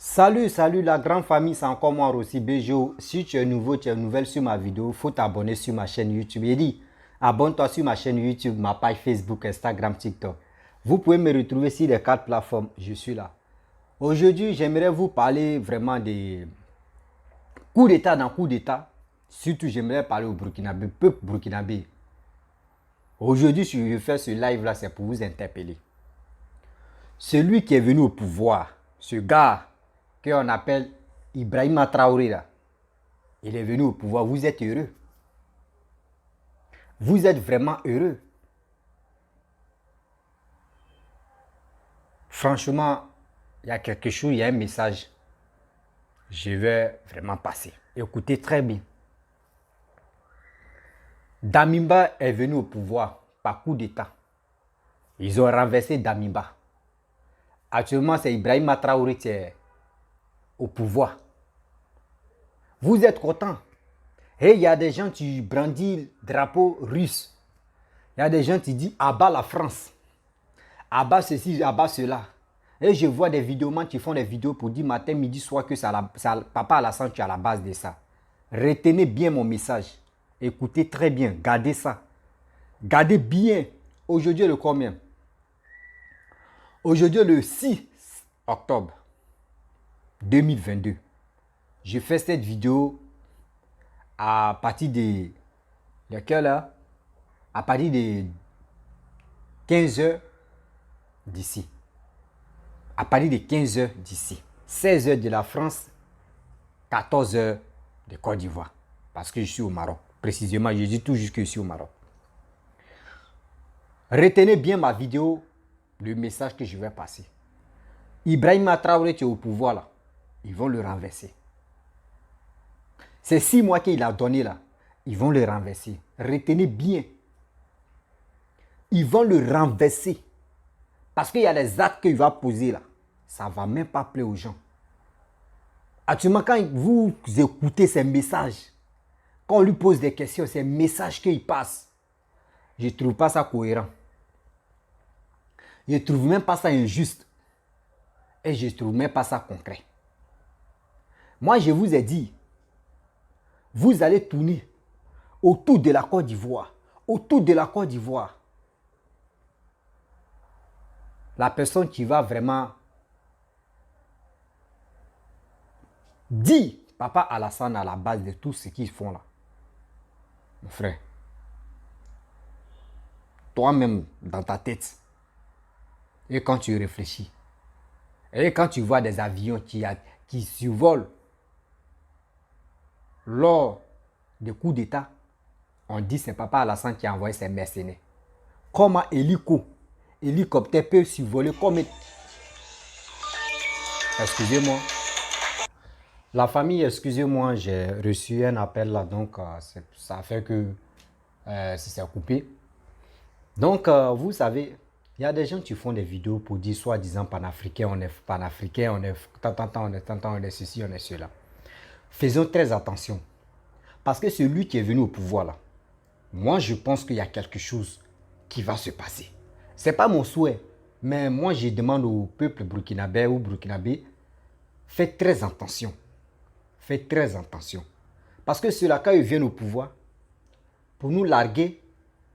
Salut la grande famille, c'est encore moi Rossi Bejo. Si tu es nouveau, tu es nouvelle sur ma vidéo, il faut t'abonner sur ma chaîne YouTube. Et dit, abonne-toi sur ma chaîne YouTube, ma page Facebook, Instagram, TikTok. Vous pouvez me retrouver sur les 4 plateformes, je suis là. Aujourd'hui, j'aimerais vous parler vraiment des coups d'état dans coups d'état. Surtout, j'aimerais parler au Burkinabé, peuple burkinabé. Aujourd'hui, si je fais ce live-là, c'est pour vous interpeller. Celui qui est venu au pouvoir, ce gars qu'on appelle Ibrahima Traoré, là, il est venu au pouvoir. Vous êtes heureux. Vous êtes vraiment heureux. Franchement, il y a quelque chose, il y a un message. Je vais vraiment passer. Écoutez très bien. Damiba est venu au pouvoir par coup d'État. Ils ont renversé Damiba. Actuellement, c'est Ibrahima Traoré qui est au pouvoir. Vous êtes content. Et il y a des gens qui brandissent le drapeau russe. Il y a des gens qui disent abat la France. Abat ceci, abat cela. Et je vois des vidéomans qui font des vidéos pour dire matin, midi, soir que Papa Alassane, tu es à la base de ça. Retenez bien mon message. Écoutez très bien. Gardez ça. Gardez bien. Aujourd'hui, le combien? Aujourd'hui, le 6 octobre 2022. Je fais cette vidéo à partir de... Lequel là? À partir de 15 heures d'ici. À partir de 15 heures d'ici. 16 heures de la France, 14 heures de Côte d'Ivoire. Parce que je suis au Maroc. Précisément, je dis toujours que je suis au Maroc. Retenez bien ma vidéo, le message que je vais passer. Ibrahima Traoré qui est au pouvoir là, ils vont le renverser. C'est 6 mois qu'il a donné là, ils vont le renverser. Retenez bien. Ils vont le renverser. Parce qu'il y a les actes qu'il va poser là. Ça ne va même pas plaire aux gens. Actuellement, quand vous écoutez ces messages, quand on lui pose des questions, ces messages qu'il passe, je ne trouve pas ça cohérent. Je ne trouve même pas ça injuste. Et je ne trouve même pas ça concret. Moi, je vous ai dit, vous allez tourner autour de la Côte d'Ivoire. Autour de la Côte d'Ivoire. La personne qui va vraiment dire Papa Alassane à la base de tout ce qu'ils font là. Mon frère, toi-même dans ta tête, et quand tu réfléchis, et quand tu vois des avions qui survolent lors des coups d'État, on dit que c'est Papa Alassane qui a envoyé ses mercenaires. Comment hélicoptère peut survoler comme... Excusez-moi. La famille, excusez-moi, j'ai reçu un appel là, donc ça fait que c'est coupé. Donc, vous savez, il y a des gens qui font des vidéos pour dire soi-disant panafricain, on est panafricain, on est on est ceci, on est cela. Faisons très attention. Parce que celui qui est venu au pouvoir là, moi je pense qu'il y a quelque chose qui va se passer. Ce n'est pas mon souhait, mais moi je demande au peuple burkinabé ou burkinabé, faites très attention. Faites très attention. Parce que ceux-là, quand ils viennent au pouvoir, pour nous larguer,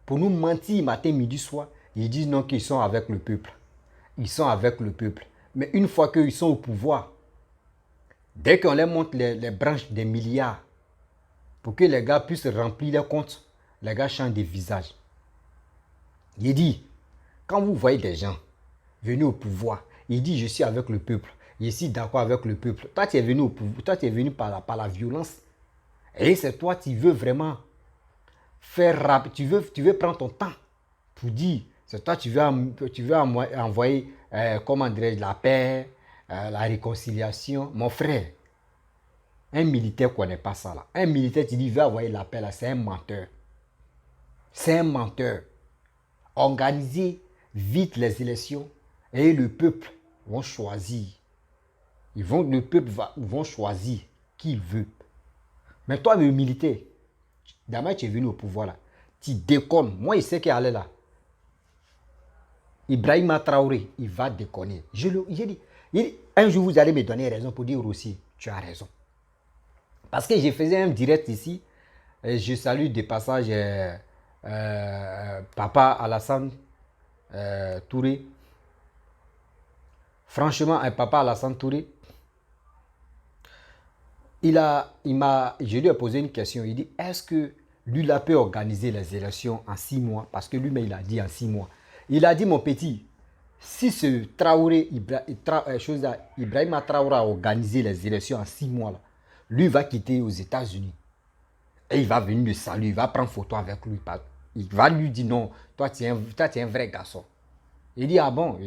pour nous mentir matin, midi, soir, ils disent non qu'ils sont avec le peuple. Ils sont avec le peuple. Mais une fois qu'ils sont au pouvoir, dès qu'on leur montre les branches des milliards, pour que les gars puissent remplir leurs comptes, les gars changent de visage. Il dit, quand vous voyez des gens venus au pouvoir, il dit je suis avec le peuple. Je suis d'accord avec le peuple. Toi, tu es venu au pouvoir, toi, tu es venu par la violence. Et c'est toi qui veux vraiment faire rapide. Tu veux prendre ton temps pour dire, c'est toi tu veux envoyer, comment dirais-je, la paix, la réconciliation. Mon frère, un militaire ne connaît pas ça là. Un militaire qui dit, il veut envoyer la paix là, c'est un menteur. C'est un menteur. Organisez vite les élections et le peuple va choisir. Le peuple vont choisir qui il veut. Mais toi, le militaire, d'abord tu es venu au pouvoir là, tu déconnes. Moi, il sait qu'il allait là. Ibrahima Traoré, il va déconner. J'ai dit, Un jour, vous allez me donner raison pour dire aussi, tu as raison. Parce que je faisais un direct ici, et je salue de passage Papa Alassane Touré. Franchement, un Papa Alassane Touré, je lui ai posé une question. Il dit, est-ce que Lula peut organiser les élections en 6 mois? Parce que lui-même, il a dit en 6 mois. Il a dit, mon petit, si ce Traoré, Ibrahima Traoré a organisé les élections en 6 mois, là, lui va quitter aux États-Unis. Et il va venir le saluer, il va prendre photo avec lui. Il va lui dire, non, toi, tu es un vrai garçon. Il dit, ah bon?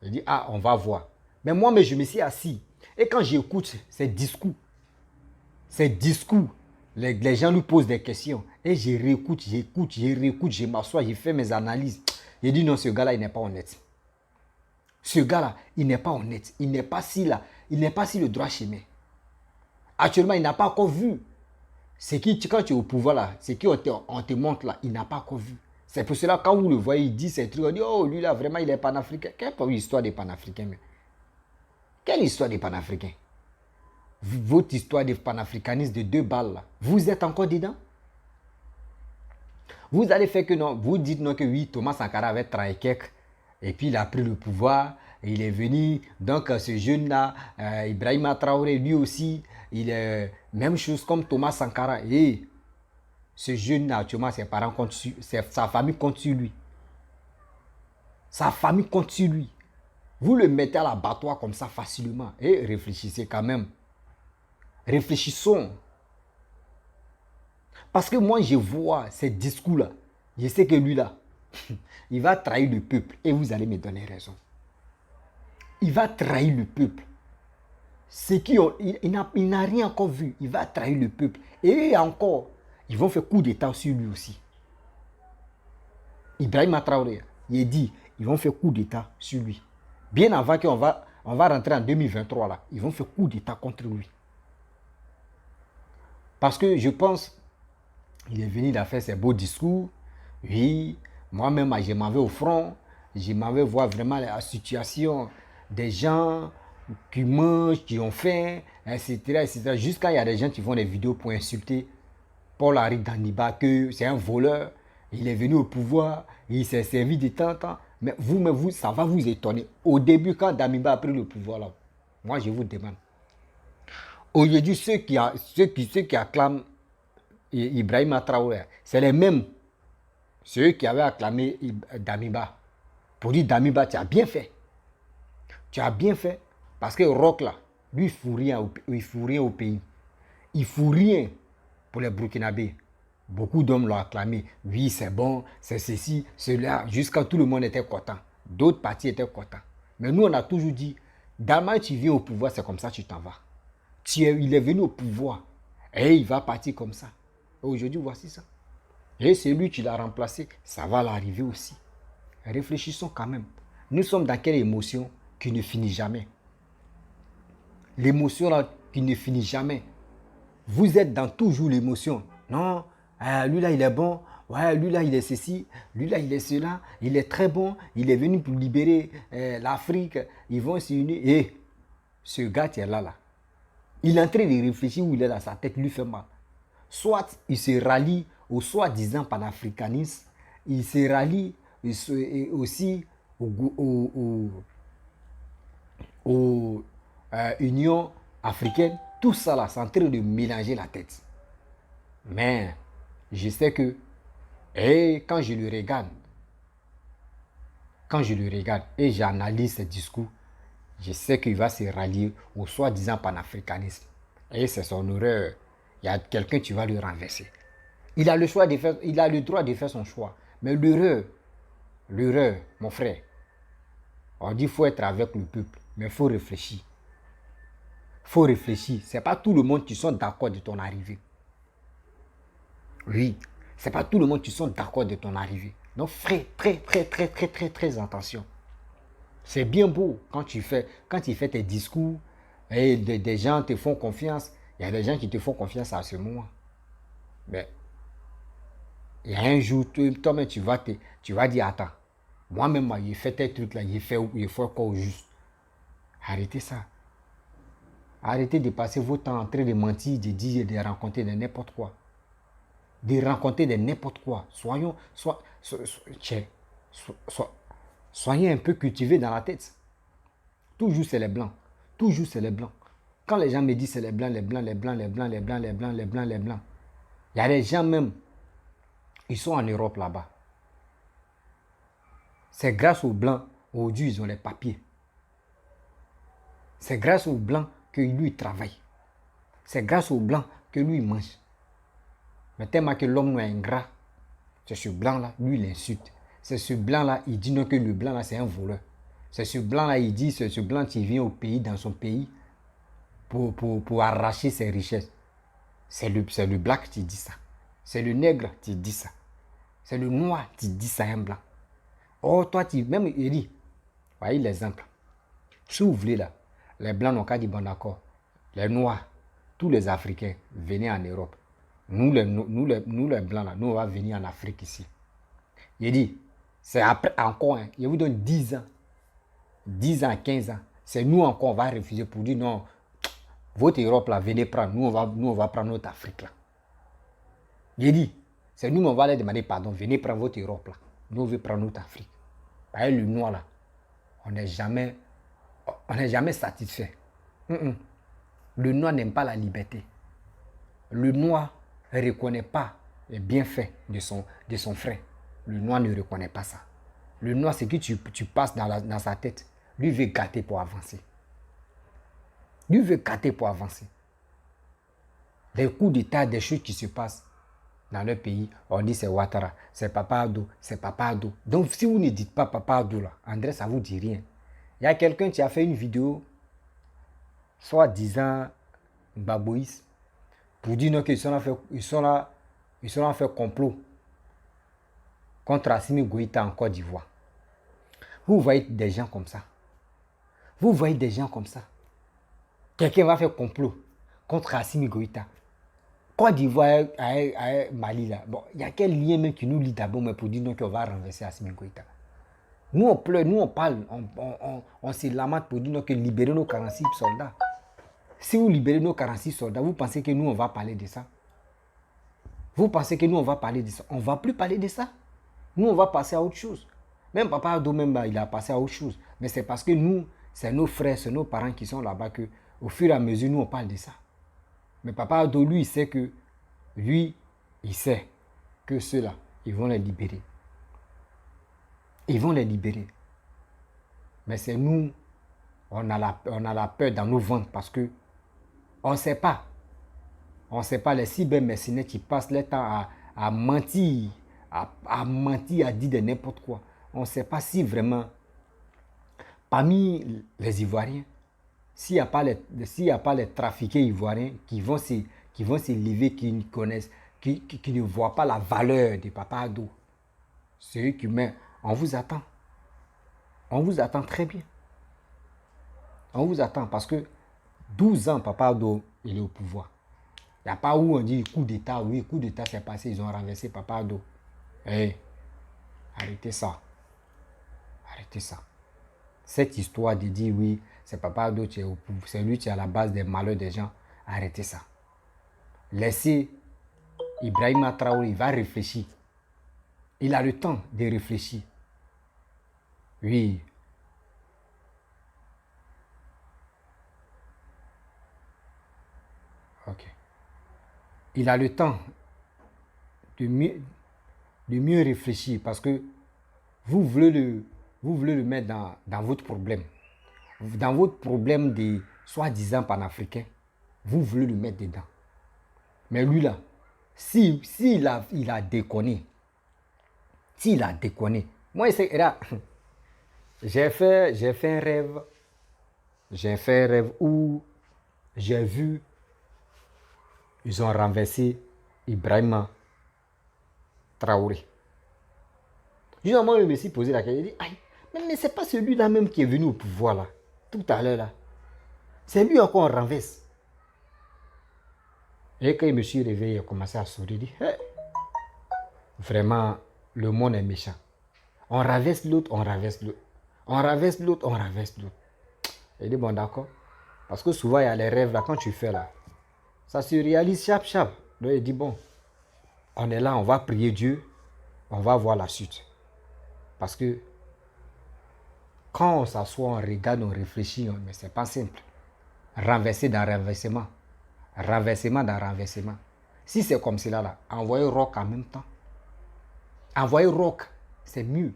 Il dit, ah, on va voir. Mais moi, je me suis assis. Et quand j'écoute ces discours, les gens lui posent des questions. Et je réécoute, je m'assois, je fais mes analyses. Je dis non, ce gars-là, il n'est pas honnête. Ce gars-là, il n'est pas honnête. Il n'est pas si là. Il n'est pas si le droit chemin. Actuellement, il n'a pas encore vu. C'est qui, quand tu es au pouvoir là, c'est qui on te montre là, il n'a pas encore vu. C'est pour cela, quand vous le voyez, il dit ces trucs, on dit, oh, lui là, vraiment, il est panafricain. Quelle histoire des panafricains, mais? Quelle histoire des panafricains? Votre histoire de panafricanisme de 2 balles là, vous êtes encore dedans? Vous allez faire que non, vous dites non que oui, Thomas Sankara avait trahi quelques, et puis il a pris le pouvoir, et il est venu, donc ce jeune-là, Ibrahima Traoré, lui aussi, il est même chose comme Thomas Sankara, et ce jeune-là, actuellement, ses parents comptent sur, sa famille compte sur lui. Sa famille compte sur lui. Vous le mettez à l'abattoir comme ça facilement, et réfléchissez quand même. Réfléchissons. Parce que moi, je vois ces discours-là. Je sais que lui-là, il va trahir le peuple. Et vous allez me donner raison. Il va trahir le peuple. Il n'a rien encore vu. Il va trahir le peuple. Et encore, ils vont faire coup d'état sur lui aussi. Ibrahima Traoré, il dit, ils vont faire coup d'état sur lui. Bien avant qu'on va rentrer en 2023 là, ils vont faire coup d'état contre lui. Parce que je pense, il est venu, il a fait ses beaux discours. Oui, moi-même, je m'en vais au front. Je m'en vais voir vraiment la situation des gens qui mangent, qui ont faim, etc. etc. Jusqu'à il y a des gens qui font des vidéos pour insulter Paul-Henri Damiba, que c'est un voleur. Il est venu au pouvoir, il s'est servi de temps en temps. Mais vous, ça va vous étonner. Au début, quand Damiba a pris le pouvoir, là, moi, je vous demande. Aujourd'hui, ceux qui acclament Ibrahima Traoré, c'est les mêmes, ceux qui avaient acclamé Damiba. Pour dire Damiba, tu as bien fait. Tu as bien fait. Parce que Roch là, lui, il fout rien au pays. Il fout rien pour les Burkinabés. Beaucoup d'hommes l'ont acclamé. Oui, c'est bon, c'est ceci, cela. Jusqu'à tout le monde était content. D'autres partis étaient contents. Mais nous, on a toujours dit, demain tu viens au pouvoir, c'est comme ça tu t'en vas. Il est venu au pouvoir et il va partir comme ça. Aujourd'hui, voici ça. Et c'est lui qui l'a remplacé. Ça va l'arriver aussi. Réfléchissons quand même. Nous sommes dans quelle émotion qui ne finit jamais? L'émotion là qui ne finit jamais. Vous êtes dans toujours l'émotion. Non, lui là il est bon. Ouais, lui là il est ceci. Lui là il est cela. Il est très bon. Il est venu pour libérer l'Afrique. Ils vont s'unir. Et ce gars qui est là, il est en train de réfléchir où il est là. Sa tête lui fait mal. Soit il se rallie au soi-disant panafricanisme. Il se rallie aussi aux Union africaine. Tout ça là, c'est en train de mélanger la tête. Mais je sais que quand je le regarde et j'analyse ses discours, je sais qu'il va se rallier au soi-disant panafricanisme. Et c'est son erreur. Il y a quelqu'un qui va le renverser. Il a le droit de faire son choix. Mais l'erreur, mon frère, on dit qu'il faut être avec le peuple, mais il faut réfléchir. Faut réfléchir. Ce n'est pas tout le monde qui sont d'accord de ton arrivée. Oui, ce n'est pas tout le monde qui sont d'accord de ton arrivée. Donc, fais très attention. C'est bien beau quand tu fais tes discours et des gens te font confiance. Il y a des gens qui te font confiance à ce moment. Mais il y a un jour, toi-même, tu vas dire, attends, moi-même, j'ai fait tes trucs là, j'ai fait quoi au juste. Arrêtez ça. Arrêtez de passer votre temps en train de mentir, de dire, de raconter de n'importe quoi. De raconter de n'importe quoi. Soyez un peu cultivés dans la tête. Toujours c'est les blancs. Toujours c'est les blancs. Quand les gens me disent c'est les blancs, les blancs, les blancs, les blancs, les blancs, les blancs, les blancs, les blancs. Il y a des gens même, ils sont en Europe là-bas. C'est grâce aux blancs, aujourd'hui ils ont les papiers. C'est grâce aux blancs que lui travaille. C'est grâce aux blancs que lui mange. Mais tellement que l'homme est ingrat, c'est ce blanc-là, lui il insulte. C'est ce blanc-là, il dit non que le blanc-là c'est un voleur. C'est ce blanc-là, il dit, c'est ce blanc qui vient au pays, dans son pays, pour arracher ses richesses. C'est le black qui dit ça. C'est le nègre qui dit ça. C'est le noir qui dit ça, un blanc. Oh, toi, même il dit, voyez l'exemple. Si vous voulez là, les blancs n'ont qu'à dire bon d'accord. Les noirs, tous les Africains, venez en Europe. Nous les blancs là, nous on va venir en Afrique ici. Il dit, c'est après encore, hein, je vous donne 10 ans. 10 ans, 15 ans. C'est nous encore, on va refuser pour dire non, votre Europe là, venez prendre. Nous on va prendre notre Afrique là. Il dit, c'est nous, on va leur demander pardon, venez prendre votre Europe là. Nous on veut prendre notre Afrique. Par le noir là, on n'est jamais satisfait. Le noir n'aime pas la liberté. Le noir ne reconnaît pas les bienfaits de son frère. Le noir ne reconnaît pas ça. Le noir, c'est que tu passes dans sa tête. Lui veut gâter pour avancer. Lui veut gâter pour avancer. Des coups d'état, des choses qui se passent dans leur pays, on dit c'est Ouattara, c'est Papa Addo, c'est Papa Addo. Donc si vous ne dites pas Papa Addo là, André, ça vous dit rien. Il y a quelqu'un qui a fait une vidéo, soit disant Baboïs, pour dire qu'ils sont là fait complot contre Assimi Goïta en Côte d'Ivoire. Vous voyez des gens comme ça. Vous voyez des gens comme ça. Quelqu'un va faire complot contre Assimi Goïta. Côte d'Ivoire à Mali là. Bon, il y a quel lien même qui nous lie d'abord pour dire qu'on va renverser Assimi Goïta. Nous on pleure, nous on parle, on se lamente pour dire que libérer nos 46 soldats. Si vous libérez nos 46 soldats, vous pensez que nous on va parler de ça? Vous pensez que nous on va parler de ça? On ne va plus parler de ça. Nous on va passer à autre chose. Même Papa Addo même il a passé à autre chose. Mais c'est parce que nous, c'est nos frères, c'est nos parents qui sont là-bas que au fur et à mesure nous on parle de ça. Mais Papa Addo lui il sait que ceux-là, ils vont les libérer. Ils vont les libérer. Mais c'est nous, on a la peur dans nos ventres parce que on ne sait pas. On ne sait pas les cybermercenaires qui passent leur temps à mentir, à mentir, à dire de n'importe quoi. On ne sait pas si vraiment, parmi les Ivoiriens, s'il n'y a pas les trafiqués ivoiriens qui vont s'élever, qui ne connaissent, qui ne voient pas la valeur de Papa Addo, c'est eux qui mettent. On vous attend. On vous attend très bien. On vous attend parce que 12 ans, Papa Addo, il est au pouvoir. Il n'y a pas où on dit coup d'État. Oui, coup d'État s'est passé, ils ont renversé Papa Addo. Hey, arrêtez ça. Arrêtez ça. Cette histoire de dire oui, c'est Papa Addo qui est au pouvoir, c'est lui qui est à la base des malheurs des gens. Arrêtez ça. Laissez Ibrahima Traoré, il va réfléchir. Il a le temps de réfléchir. Oui. Ok. Il a le temps de mieux réfléchir parce que vous voulez le mettre dans votre problème. Dans votre problème de soi-disant panafricain, vous voulez le mettre dedans. Mais lui là, s'il a déconné, moi là, j'ai fait un rêve où j'ai vu, ils ont renversé Ibrahima Traoré. Justement, je me suis posé la question, je dis, mais c'est pas celui-là même qui est venu au pouvoir là, tout à l'heure là. C'est lui encore on renverse. Et quand je me suis réveillé, j'ai commencé à sourire, je dis, hey, vraiment, le monde est méchant. On renverse l'autre, on renverse l'autre. On renverse l'autre, on renverse l'autre. Il dit, bon, d'accord. Parce que souvent, il y a les rêves là, quand tu fais là, ça se réalise chap chap. Donc il dit, bon, on est là, on va prier Dieu, on va voir la suite. Parce que quand on s'assoit, on regarde, on réfléchit, mais c'est pas simple. Renverser dans renversement. Renversement dans renversement. Si c'est comme cela là, envoyer rock en même temps. Envoyer rock, c'est mieux.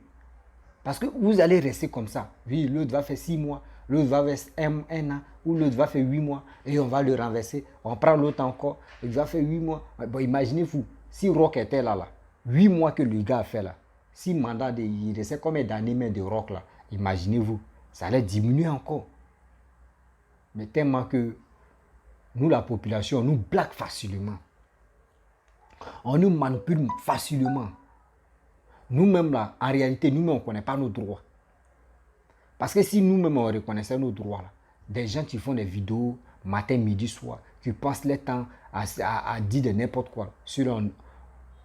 Parce que vous allez rester comme ça. Oui, l'autre va faire 6 mois, l'autre va faire un an, ou l'autre va faire 8 mois, et on va le renverser. On prend l'autre encore, il va faire 8 mois. Bon, imaginez-vous, si Rock était là, 8 mois que le gars a fait là, si mandat, il restait combien d'années de Rock là, imaginez-vous, ça allait diminuer encore. Mais tellement que nous, la population, on nous blague facilement. On nous manipule facilement. Nous-mêmes là, en réalité, nous-mêmes, on ne connaît pas nos droits. Parce que si nous-mêmes, on reconnaissait nos droits, là, des gens qui font des vidéos matin, midi, soir, qui passent le temps à dire de n'importe quoi,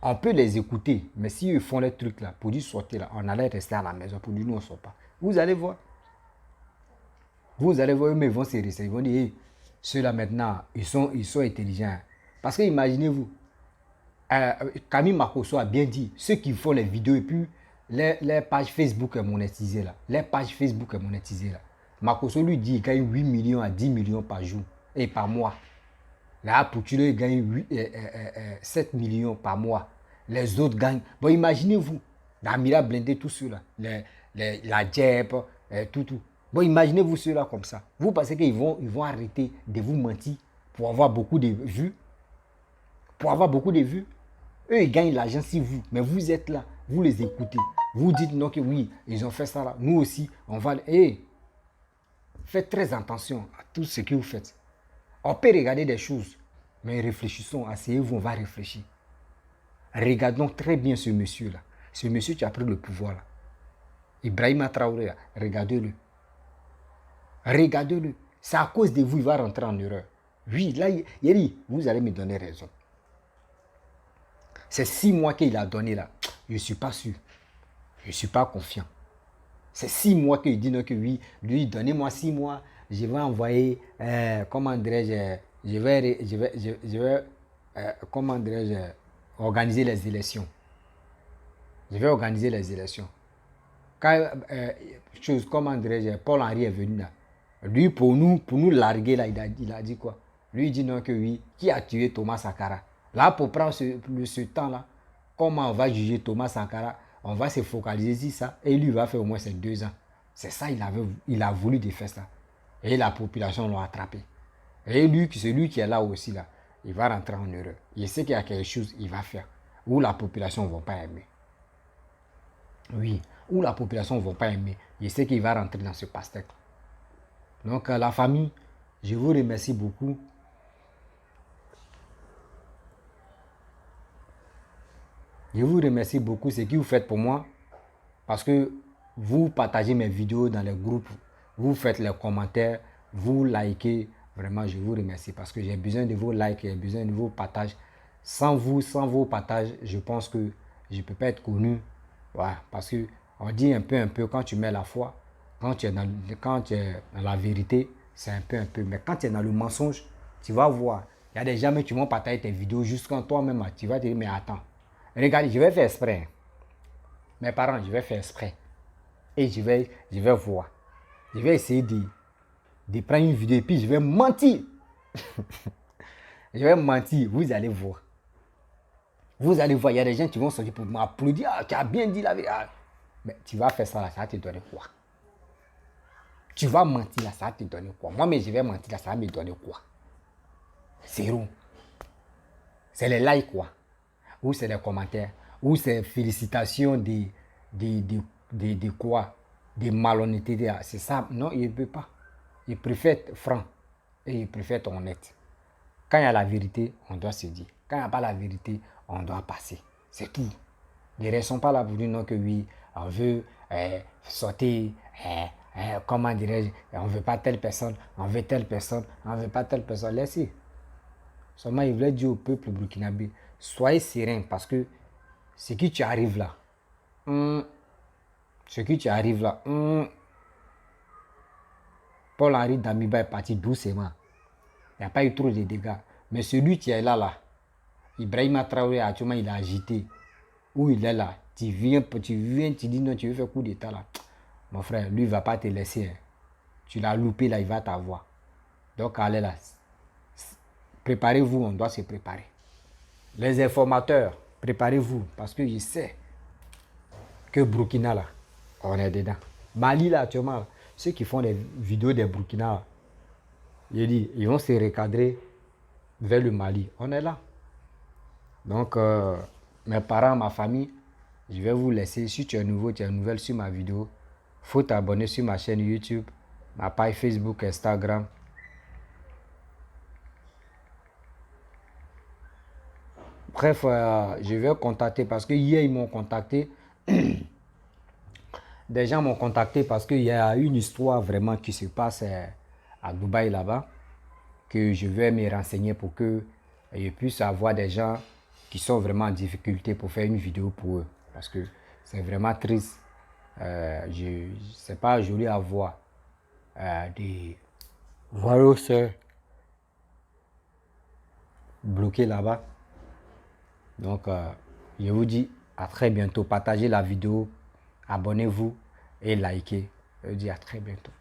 on peut les écouter, mais s'ils font les trucs là, pour dire sortir là, on allait rester à la maison, pour dire nous, on ne sort pas. Vous allez voir. Vous allez voir, eux, ils vont se réveiller. Ils vont dire, hey, ceux-là maintenant, ils sont intelligents. Parce que imaginez-vous, Camille Makosso a bien dit, ceux qui font les vidéos et puis les pages Facebook est monétisée là. Les pages Facebook est monétisée là. Makosso lui dit qu'il gagne 8 millions à 10 millions par jour et par mois. Là, Poutine il gagne 7 millions par mois. Les autres gagnent. Bon, imaginez-vous, Damira Blindé, tout cela, la Djep, tout. Bon, imaginez-vous cela comme ça. Vous pensez qu'ils vont arrêter de vous mentir pour avoir beaucoup de vues? Pour avoir beaucoup de vues? Eux, ils gagnent l'argent si vous, mais vous êtes là, vous les écoutez. Vous dites non que oui, ils ont fait ça là. Nous aussi, on va... Hey, faites très attention à tout ce que vous faites. On peut regarder des choses, mais réfléchissons, asseyez-vous, on va réfléchir. Regardons très bien ce monsieur-là. Ce monsieur qui a pris le pouvoir là. Ibrahima Traoré, là. Regardez-le. Regardez-le. C'est à cause de vous, il va rentrer en erreur. Oui, là, il dit, vous allez me donner raison. C'est 6 mois qu'il a donné là. Je ne suis pas sûr. Je ne suis pas confiant. C'est 6 mois qu'il dit non, que oui, lui, donnez-moi 6 mois. Je vais envoyer, comment dirais-je, je vais comment dirais-je, organiser les élections. Je vais organiser les élections. Quand, comment dirais-je, Paul Henry est venu là. Lui, pour nous larguer là, il a dit quoi? Lui, il dit non, que oui. Qui a tué Thomas Sankara? Là, pour prendre ce temps-là, comment on va juger Thomas Sankara? On va se focaliser sur ça. Et lui, il va faire au moins ces 2 ans. C'est ça, il a voulu de faire ça. Et la population l'a attrapé. Et lui, celui qui est là aussi, là, il va rentrer en erreur. Il sait qu'il y a quelque chose qu'il va faire. Où la population ne va pas aimer. Oui, où la population ne va pas aimer. Il sait qu'il va rentrer dans ce pastèque. Donc, la famille, je vous remercie beaucoup. Je vous remercie beaucoup ce que vous faites pour moi. Parce que vous partagez mes vidéos dans les groupes. Vous faites les commentaires. Vous likez. Vraiment, je vous remercie. Parce que j'ai besoin de vos likes. J'ai besoin de vos partages. Sans vous, sans vos partages, je pense que je ne peux pas être connu. Voilà, parce que on dit un peu, quand tu mets la foi, quand tu es dans la vérité, c'est un peu. Mais quand tu es dans le mensonge, tu vas voir. Il y a des gens qui vont partager tes vidéos jusqu'à toi-même. Tu vas te dire, mais attends. Regarde, je vais faire exprès. Mes parents, je vais faire exprès. Et je vais voir. Je vais essayer de prendre une vidéo et puis je vais mentir. Je vais mentir, vous allez voir. Vous allez voir, il y a des gens qui vont sortir pour m'applaudir. Ah, tu as bien dit la vérité. Mais tu vas faire ça là, ça va te donner quoi? Tu vas mentir là, ça va te donner quoi? Moi, mais je vais mentir là, ça va me donner quoi? Zéro. C'est les likes quoi? Ou c'est les commentaires? Ou c'est félicitations de quoi? Des malhonnêtetés. C'est ça. Non, il ne peut pas. Il préfère être franc. Et il préfère être honnête. Quand il y a la vérité, on doit se dire. Quand il n'y a pas la vérité, on doit passer. C'est tout. Les ne sont pas là pour dire non que oui, on veut sauter, comment dirais-je, on ne veut pas telle personne, on veut telle personne, on ne veut pas telle personne. Laissez. Seulement, il voulait dire au peuple burkinabé, soyez serein parce que ce qui tu arrives là, ce qui tu arrives là, Paul-Henri Damiba est parti doucement. Il n'y a pas eu trop de dégâts. Mais celui qui est là, Ibrahima Traoré, actuellement, il a agité. Où il est là, tu viens, tu dis non, tu veux faire coup d'état là. Mon frère, lui, il ne va pas te laisser. Hein. Tu l'as loupé là, il va t'avoir. Donc, allez là. Préparez-vous, on doit se préparer. Les informateurs, préparez-vous. Parce que je sais que Burkina là, on est dedans. Mali là, actuellement, ceux qui font des vidéos des Burkina, je dis, ils vont se recadrer vers le Mali. On est là. Donc, mes parents, ma famille, je vais vous laisser. Si tu es nouveau, tu es nouvelle sur ma vidéo, il faut t'abonner sur ma chaîne YouTube, ma page Facebook, Instagram. Bref, je vais contacter parce que hier, ils m'ont contacté. Des gens m'ont contacté parce qu'il y a une histoire vraiment qui se passe à Dubaï là-bas, que je vais me renseigner pour que je puisse avoir des gens qui sont vraiment en difficulté pour faire une vidéo pour eux. Parce que c'est vraiment triste. C'est pas joli à voir des voyous bloqués là-bas. Donc, je vous dis à très bientôt. Partagez la vidéo, abonnez-vous et likez. Je vous dis à très bientôt.